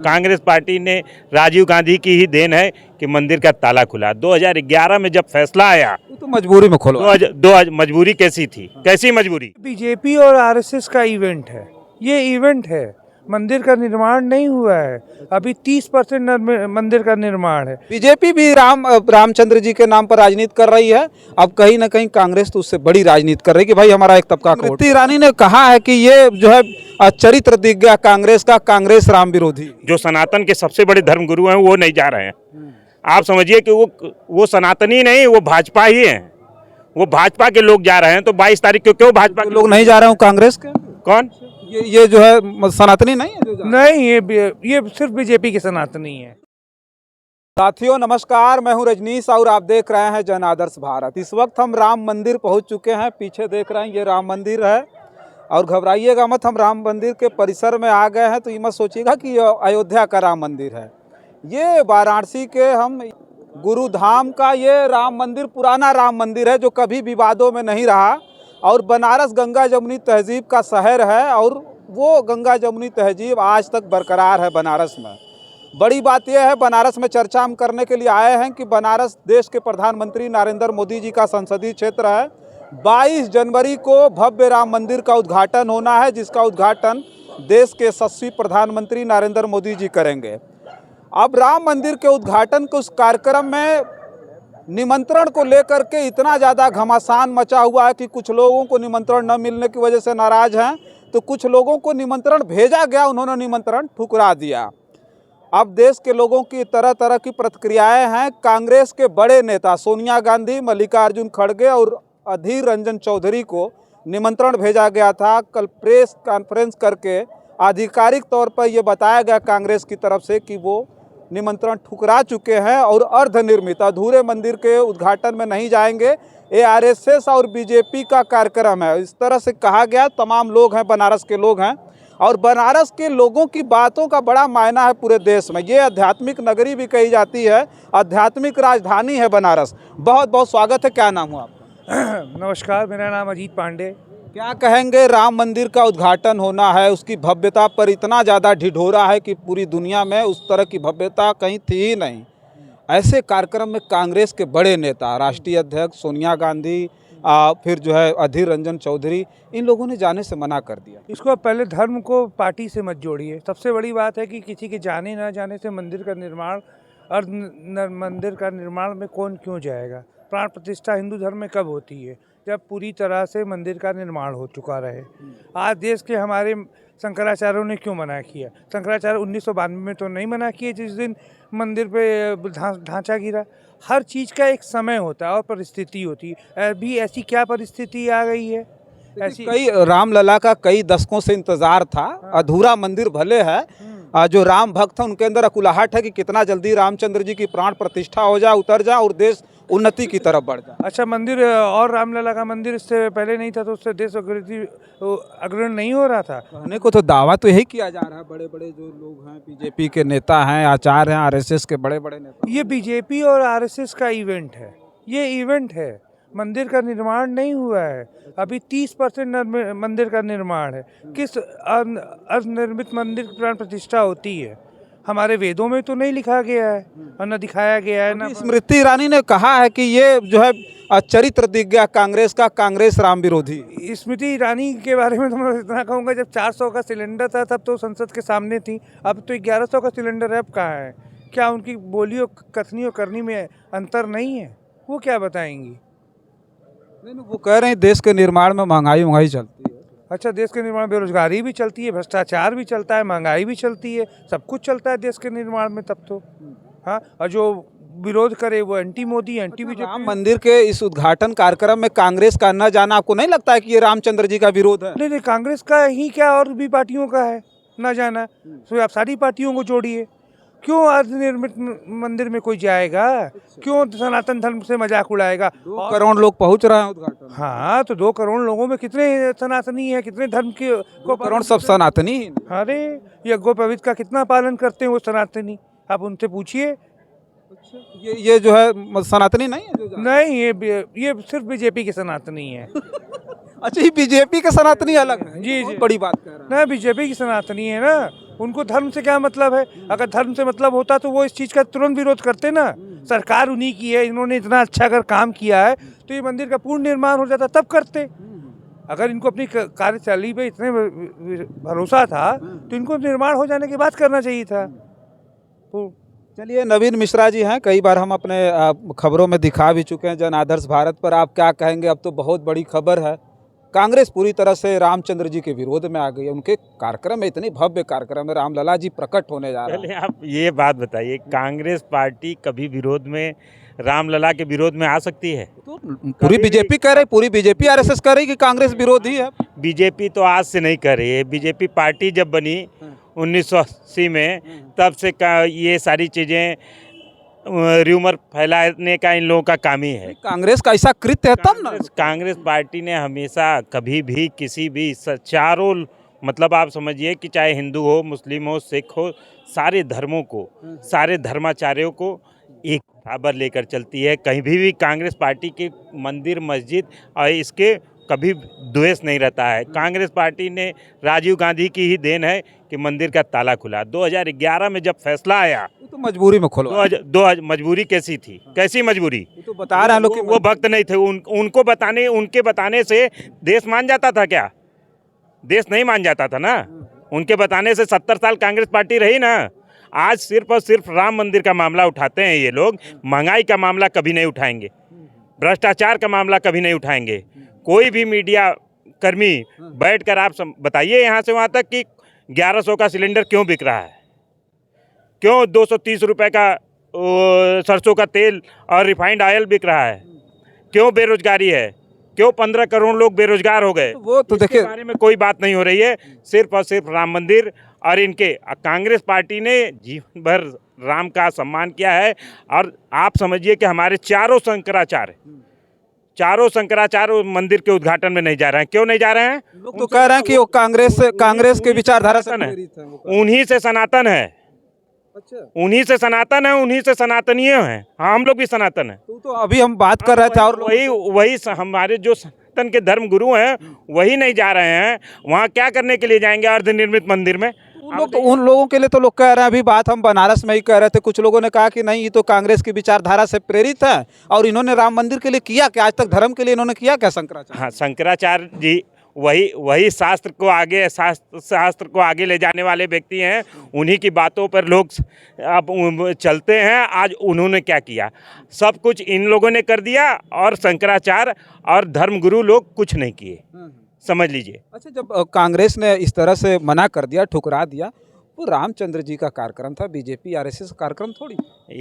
Congress party ने राजीव गांधी की ही then है कि मंदिर का ताला खुला। 2011 में जब फैसला आया तो मजबूरी में खोलो। मजबूरी कैसी थी, कैसी मजबूरी? बीजेपी और आरएसएस का इवेंट है, ये इवेंट है। मंदिर का निर्माण नहीं हुआ है, अभी 30% मंदिर का निर्माण है। बीजेपी भी रामचंद्र जी के नाम पर राजनीति कर रही है। अब कहीं ना कहीं कांग्रेस तो उससे बड़ी राजनीति कर रही है कि भाई हमारा एक तबका। स्मृति ईरानी ने कहा है कि ये जो है चरित्र दिख गया कांग्रेस का, कांग्रेस राम विरोधी। जो सनातन के सबसे बड़े धर्मगुरु हैं वो नहीं जा रहे हैं। आप समझिए कि वो सनातनी नहीं, वो भाजपा ही है। वो भाजपा के लोग जा रहे हैं। तो 22 तारीख को क्यों भाजपा के लोग नहीं जा रहे हो? कांग्रेस के कौन? ये जो है सनातनी नहीं है जो नहीं, ये सिर्फ बीजेपी के सनातनी है। साथियों नमस्कार, मैं हूं रजनीश और आप देख रहे हैं जन आदर्श भारत। इस वक्त हम राम मंदिर पहुंच चुके हैं। पीछे देख रहे हैं ये राम मंदिर है और घबराइएगा मत, हम राम मंदिर के परिसर में आ गए हैं तो ये मत सोचिएगा कि ये अयोध्या का राम मंदिर है। ये वाराणसी के हम गुरुधाम का ये राम मंदिर पुराना राम मंदिर है जो कभी विवादों में नहीं रहा और बनारस गंगा जमुनी तहजीब का शहर है और वो गंगा जमुनी तहजीब आज तक बरकरार है बनारस में। बड़ी बात यह है, बनारस में चर्चा हम करने के लिए आए हैं कि बनारस देश के प्रधानमंत्री नरेंद्र मोदी जी का संसदीय क्षेत्र है। 22 जनवरी को भव्य राम मंदिर का उद्घाटन होना है, जिसका उद्घाटन देश के यशस्वी प्रधानमंत्री नरेंद्र मोदी जी करेंगे। अब राम मंदिर के उद्घाटन के उस कार्यक्रम में निमंत्रण को लेकर के इतना ज़्यादा घमासान मचा हुआ है कि कुछ लोगों को निमंत्रण न मिलने की वजह से नाराज़ हैं, तो कुछ लोगों को निमंत्रण भेजा गया, उन्होंने निमंत्रण ठुकरा दिया। अब देश के लोगों की तरह तरह की प्रतिक्रियाएं हैं। कांग्रेस के बड़े नेता सोनिया गांधी, मल्लिकार्जुन खड़गे और अधीर रंजन चौधरी को निमंत्रण भेजा गया था। कल प्रेस कॉन्फ्रेंस करके आधिकारिक तौर पर यह बताया गया कांग्रेस की तरफ से कि वो निमंत्रण ठुकरा चुके हैं और अर्धनिर्मित अधूरे मंदिर के उद्घाटन में नहीं जाएंगे। ये आरएसएस और बीजेपी का कार्यक्रम है, इस तरह से कहा गया। तमाम लोग हैं, बनारस के लोग हैं और बनारस के लोगों की बातों का बड़ा मायना है पूरे देश में। ये आध्यात्मिक नगरी भी कही जाती है, आध्यात्मिक राजधानी है बनारस। बहुत बहुत स्वागत है। क्या नाम हुआ आपका? नमस्कार, मेरा नाम अजीत पांडे। क्या कहेंगे, राम मंदिर का उद्घाटन होना है, उसकी भव्यता पर इतना ज़्यादा ढिढोरा है कि पूरी दुनिया में उस तरह की भव्यता कहीं थी ही नहीं। ऐसे कार्यक्रम में कांग्रेस के बड़े नेता, राष्ट्रीय अध्यक्ष सोनिया गांधी, फिर जो है अधीर रंजन चौधरी, इन लोगों ने जाने से मना कर दिया। इसको पहले धर्म को पार्टी से मत जोड़िए। सबसे बड़ी बात है कि किसी के जाने ना जाने से मंदिर का निर्माण और मंदिर का निर्माण में कौन क्यों जाएगा। प्राण प्रतिष्ठा हिंदू धर्म में कब होती है? जब पूरी तरह से मंदिर का निर्माण हो चुका रहे। आज देश के हमारे शंकराचार्यों ने क्यों मना किया? शंकराचार्य 1992 में तो नहीं मना किए जिस दिन मंदिर पे ढांचा गिरा। हर चीज़ का एक समय होता है और परिस्थिति होती है। अभी ऐसी क्या परिस्थिति आ गई है? ऐसी कई रामलला का कई दशकों से इंतजार था। अधूरा मंदिर भले है, जो राम भक्त हैं उनके अंदर अकुलाहट है कि कितना जल्दी रामचंद्र जी की प्राण प्रतिष्ठा हो जाए, उतर जाए और देश उन्नति की तरफ बढ़ जाए। अच्छा, मंदिर और रामलला का मंदिर इससे पहले नहीं था तो उससे देश अग्रणी नहीं हो रहा था? कहने को तो दावा तो यही किया जा रहा है। बड़े बड़े जो लोग हैं, बीजेपी के नेता हैं, आचार्य हैं, आरएसएस के बड़े बड़े नेता। ये बीजेपी और आरएसएस का इवेंट है, ये इवेंट है। मंदिर का निर्माण नहीं हुआ है, अभी 30% मंदिर का निर्माण है। किस अर्धनिर्मित मंदिर की प्राण प्रतिष्ठा होती है? हमारे वेदों में तो नहीं लिखा गया है और न दिखाया गया है। न स्मृति ईरानी ने कहा है कि ये जो है चरित्र दिख गया कांग्रेस का, कांग्रेस राम विरोधी। स्मृति ईरानी के बारे में तो मैं इतना कहूँगा, जब 400 का सिलेंडर था तब तो संसद के सामने थी, अब तो 1100 का सिलेंडर है। अब कहाँ है? क्या उनकी बोली और कथनी और करनी में अंतर नहीं है? वो क्या बताएंगी? नहीं, वो कह रहे हैं देश के निर्माण में महंगाई चलती है। अच्छा, देश के निर्माण, बेरोजगारी भी चलती है, भ्रष्टाचार भी चलता है, महंगाई भी चलती है, सब कुछ चलता है देश के निर्माण में तब तो। हाँ, और जो विरोध करे वो anti Modi, anti BJP. Ram मंदिर के इस उद्घाटन कार्यक्रम में कांग्रेस का न जाना आपको नहीं लगता है कि ये रामचंद्र जी का विरोध है? नहीं, कांग्रेस का ही क्या और भी पार्टियों का है न जाना। तो आप सारी पार्टियों को जोड़िए। क्यों अर्धनिर्मित मंदिर में कोई जाएगा? क्यों सनातन धर्म से मजाक उड़ाएगा? 2 करोड़ लोग पहुंच रहे हैं उद्घाटन। हाँ, तो 2 करोड़ लोगों में कितने सनातनी है, कितने धर्म के 2 करोड़ सब सनातनी। अरे, यज्ञोपवीत का कितना पालन करते हैं वो सनातनी? आप उनसे पूछिए। ये जो है सनातनी नहीं है? नहीं, ये सिर्फ बीजेपी के सनातनी है। अच्छा, ये बीजेपी के सनातनी अलग है? जी, बहुत जी। बड़ी बात कह रहा है। ना, बीजेपी की सनातनी है ना, उनको धर्म से क्या मतलब है? अगर धर्म से मतलब होता तो वो इस चीज़ का तुरंत विरोध करते ना। सरकार उन्हीं की है, इन्होंने इतना अच्छा अगर काम किया है तो ये मंदिर का पूर्ण निर्माण हो जाता तब करते। अगर इनको अपनी कार्यशैली पे इतने भरोसा था तो इनको निर्माण हो जाने के बाद करना चाहिए था। तो चलिए, नवीन मिश्रा जी हैं, कई बार हम अपने खबरों में दिखा भी चुके हैं जन आदर्श भारत पर। आप क्या कहेंगे? अब तो बहुत बड़ी खबर है, कांग्रेस पूरी तरह से रामचंद्र जी के विरोध में आ गई है। उनके कार्यक्रम में, इतनी भव्य कार्यक्रम है, रामलला जी प्रकट होने जा रहे पहले हैं। आप ये बात बताइए, कांग्रेस पार्टी कभी विरोध में, रामलला के विरोध में आ सकती है? तो पूरी बीजेपी कह रही, पूरी बीजेपी आरएसएस कह रही कि कांग्रेस विरोधी है। बीजेपी तो आज से नहीं कर रही है। बीजेपी पार्टी जब बनी 1980 में, तब से ये सारी चीज़ें र्यूमर फैलाने का इन लोगों का काम ही है। कांग्रेस का ऐसा कृत्य है तब ना। कांग्रेस पार्टी ने हमेशा कभी भी किसी भी चारों, मतलब आप समझिए कि चाहे हिंदू हो, मुस्लिम हो, सिख हो, सारे धर्मों को, सारे धर्माचार्यों को एक बराबर लेकर चलती है। कहीं भी कांग्रेस पार्टी के मंदिर, मस्जिद और इसके कभी द्वेष नहीं रहता है। कांग्रेस पार्टी ने, राजीव गांधी की ही देन है कि मंदिर का ताला खुला। 2011 में जब फैसला आया तो मजबूरी में खोलो। मजबूरी कैसी थी? कैसी मजबूरी? तो बता रहे हैं लोग कि वो भक्त नहीं थे। उनके बताने से देश मान जाता था क्या? देश नहीं मान जाता था ना। उनके बताने से 70 साल कांग्रेस पार्टी रही ना। आज सिर्फ और सिर्फ राम मंदिर का मामला उठाते हैं ये लोग। महंगाई का मामला कभी नहीं उठाएंगे, भ्रष्टाचार का मामला कभी नहीं उठाएंगे। कोई भी मीडिया कर्मी बैठकर आप बताइए यहाँ से वहाँ तक कि 1100 का सिलेंडर क्यों बिक रहा है, क्यों 230 रुपए का सरसों का तेल और रिफाइंड ऑयल बिक रहा है, क्यों बेरोजगारी है, क्यों 15 करोड़ लोग बेरोजगार हो गए। वो तो देखिए, बारे में कोई बात नहीं हो रही है। सिर्फ और सिर्फ राम मंदिर और इनके कांग्रेस पार्टी ने जीवन भर राम का सम्मान किया है। और आप समझिए कि हमारे चारों शंकराचार्य मंदिर के उद्घाटन में नहीं जा रहे हैं। क्यों नहीं जा रहे हैं? लोग तो कह रहे हैं कि वो कांग्रेस के विचारधारा से प्रेरित है। उन्हीं से सनातन है, अच्छा, उन्हीं से सनातन है, उन्हीं से सनातनीय हैं। हाँ, हम लोग भी सनातन हैं। तो अभी हम बात कर रहे थे और वही हमारे जो सनातन के धर्म गुरु हैं वही नहीं जा रहे हैं। वहाँ क्या करने के लिए जाएंगे अर्धनिर्मित मंदिर में? उन लोगों के लिए तो लोग कह रहे हैं, अभी बात हम बनारस में ही कह रहे थे, कुछ लोगों ने कहा कि नहीं, ये तो कांग्रेस की विचारधारा से प्रेरित है और इन्होंने राम मंदिर के लिए किया क्या? आज तक धर्म के लिए इन्होंने किया क्या शंकराचार्य? हाँ, शंकराचार्य जी वही शास्त्र को आगे ले जाने वाले व्यक्ति हैं। उन्हीं की बातों पर लोग अब चलते हैं। आज उन्होंने क्या किया? सब कुछ इन लोगों ने कर दिया और शंकराचार्य और धर्मगुरु लोग कुछ नहीं किए, समझ लीजिए। अच्छा, जब कांग्रेस ने इस तरह से मना कर दिया, ठुकरा दिया, वो रामचंद्र जी का कार्यक्रम था, बीजेपी आरएसएस कार्यक्रम थोड़ी।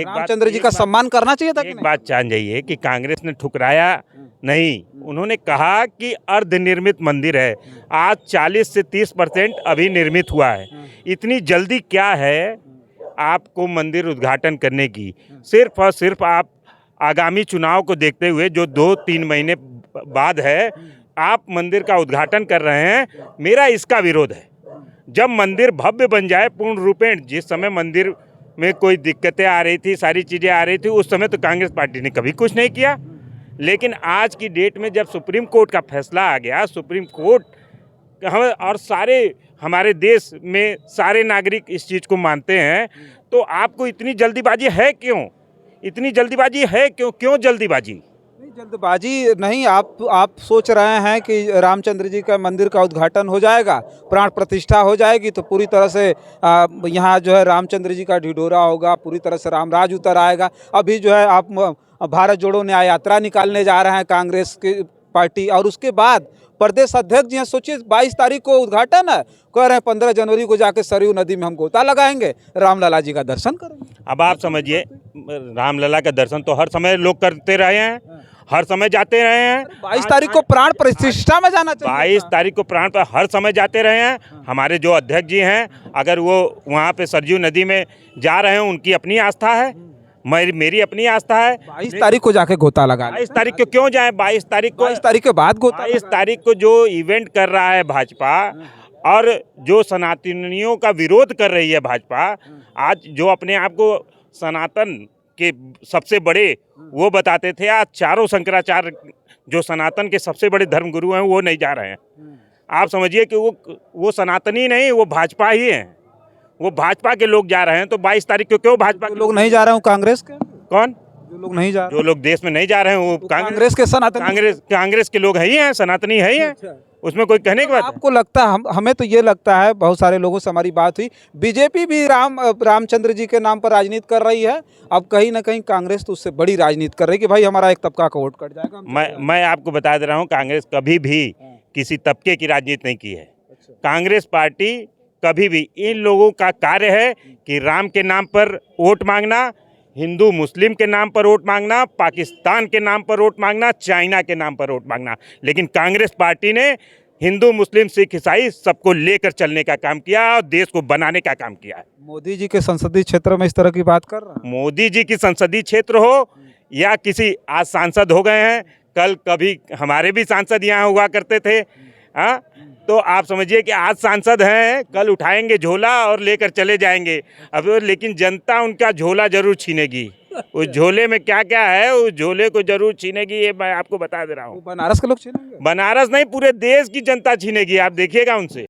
रामचंद्र जी का सम्मान करना चाहिए था। एक बात जान जाइए कि कांग्रेस ने ठुकराया नहीं, उन्होंने कहा कि अर्धनिर्मित मंदिर है। आज 40 से 30% अभी निर्मित हुआ है। इतनी जल्दी क्या है आपको मंदिर उद्घाटन करने की? सिर्फ और सिर्फ आप आगामी चुनाव को देखते हुए, जो 2-3 महीने बाद है, आप मंदिर का उद्घाटन कर रहे हैं। मेरा इसका विरोध है। जब मंदिर भव्य बन जाए पूर्ण रूपेण, जिस समय मंदिर में कोई दिक्कतें आ रही थी, सारी चीज़ें आ रही थी, उस समय तो कांग्रेस पार्टी ने कभी कुछ नहीं किया। लेकिन आज की डेट में जब सुप्रीम कोर्ट का फैसला आ गया, सुप्रीम कोर्ट और सारे हमारे देश में सारे नागरिक इस चीज़ को मानते हैं, तो आपको इतनी जल्दीबाजी है क्यों? इतनी जल्दीबाजी है क्यों? क्यों जल्दीबाजी? जल्दबाजी नहीं, आप सोच रहे हैं कि रामचंद्र जी का मंदिर का उद्घाटन हो जाएगा, प्राण प्रतिष्ठा हो जाएगी तो पूरी तरह से यहाँ जो है रामचंद्र जी का ढिढोरा होगा, पूरी तरह से रामराज उतर आएगा। अभी जो है आप भारत जोड़ो न्याय यात्रा निकालने जा रहे हैं कांग्रेस की पार्टी, और उसके बाद प्रदेश अध्यक्ष जी हैं, सोचिए 22 तारीख को उद्घाटन है, कह रहे हैं 15 जनवरी को जाके सरयू नदी में हम गोता लगाएंगे, रामलला जी का दर्शन करेंगे। अब आप समझिए, रामलला का दर्शन तो हर समय लोग करते रहे हैं, हर समय जाते रहे हैं। 22 तारीख को प्राण प्रतिष्ठा में जाना चाहिए। 22 तारीख को प्राण पर हर समय जाते रहे हैं। हमारे जो अध्यक्ष जी हैं, अगर वो वहाँ पे सरयू नदी में जा रहे हैं, उनकी अपनी आस्था है, मेरी अपनी आस्था है। 22 तारीख को जाके गोता लगा। 22 तारीख को क्यों जाए? 22 तारीख के बाद गोता। 22 तारीख को जो इवेंट कर रहा है भाजपा और जो सनातनियों का विरोध कर रही है भाजपा, आज जो अपने आप को सनातन के सबसे बड़े वो बताते थे, आज चारों शंकराचार्य जो सनातन के सबसे बड़े धर्मगुरु हैं वो नहीं जा रहे हैं। आप समझिए कि वो सनातनी नहीं, वो भाजपा ही हैं। वो भाजपा के लोग जा रहे हैं, तो 22 तारीख को क्यों भाजपा जो के लोग नहीं जा रहे हो कांग्रेस के, कौन? जो लोग नहीं जा रहे जो लोग देश में नहीं जा रहे हैं वो कांग्रेस के सनातनी। कांग्रेस के लोग है ही हैं, सनातनी है ही हैं, अच्छा। उसमें कोई कहने की बात है? आपको लगता है, हमें तो ये लगता है, बहुत सारे लोगों से हमारी बात हुई, बीजेपी भी रामचंद्र जी के नाम पर राजनीति कर रही है, अब कहीं ना कहीं कांग्रेस तो उससे बड़ी राजनीति कर रही है कि भाई हमारा एक तबका का वोट कट जाएगा। मैं आपको बता दे रहा हूँ, कांग्रेस कभी भी किसी तबके की राजनीति नहीं की है। कांग्रेस पार्टी कभी भी, इन लोगों का कार्य है कि राम के नाम पर वोट मांगना, हिंदू मुस्लिम के नाम पर वोट मांगना, पाकिस्तान के नाम पर वोट मांगना, चाइना के नाम पर वोट मांगना। लेकिन कांग्रेस पार्टी ने हिंदू मुस्लिम सिख ईसाई सबको लेकर चलने का काम किया और देश को बनाने का काम किया है। मोदी जी के संसदीय क्षेत्र में इस तरह की बात कर रहा है। मोदी जी की संसदीय क्षेत्र हो या किसी, आज सांसद हो गए हैं, कल कभी हमारे भी सांसद यहाँ हुआ करते थे, हाँ, तो आप समझिए कि आज सांसद हैं, कल उठाएंगे झोला और लेकर चले जाएंगे। अब लेकिन जनता उनका झोला जरूर छीनेगी। उस झोले में क्या क्या है, उस झोले को जरूर छीनेगी, ये मैं आपको बता दे रहा हूँ। बनारस के लोग छीनेंगे? बनारस नहीं, पूरे देश की जनता छीनेगी, आप देखिएगा उनसे।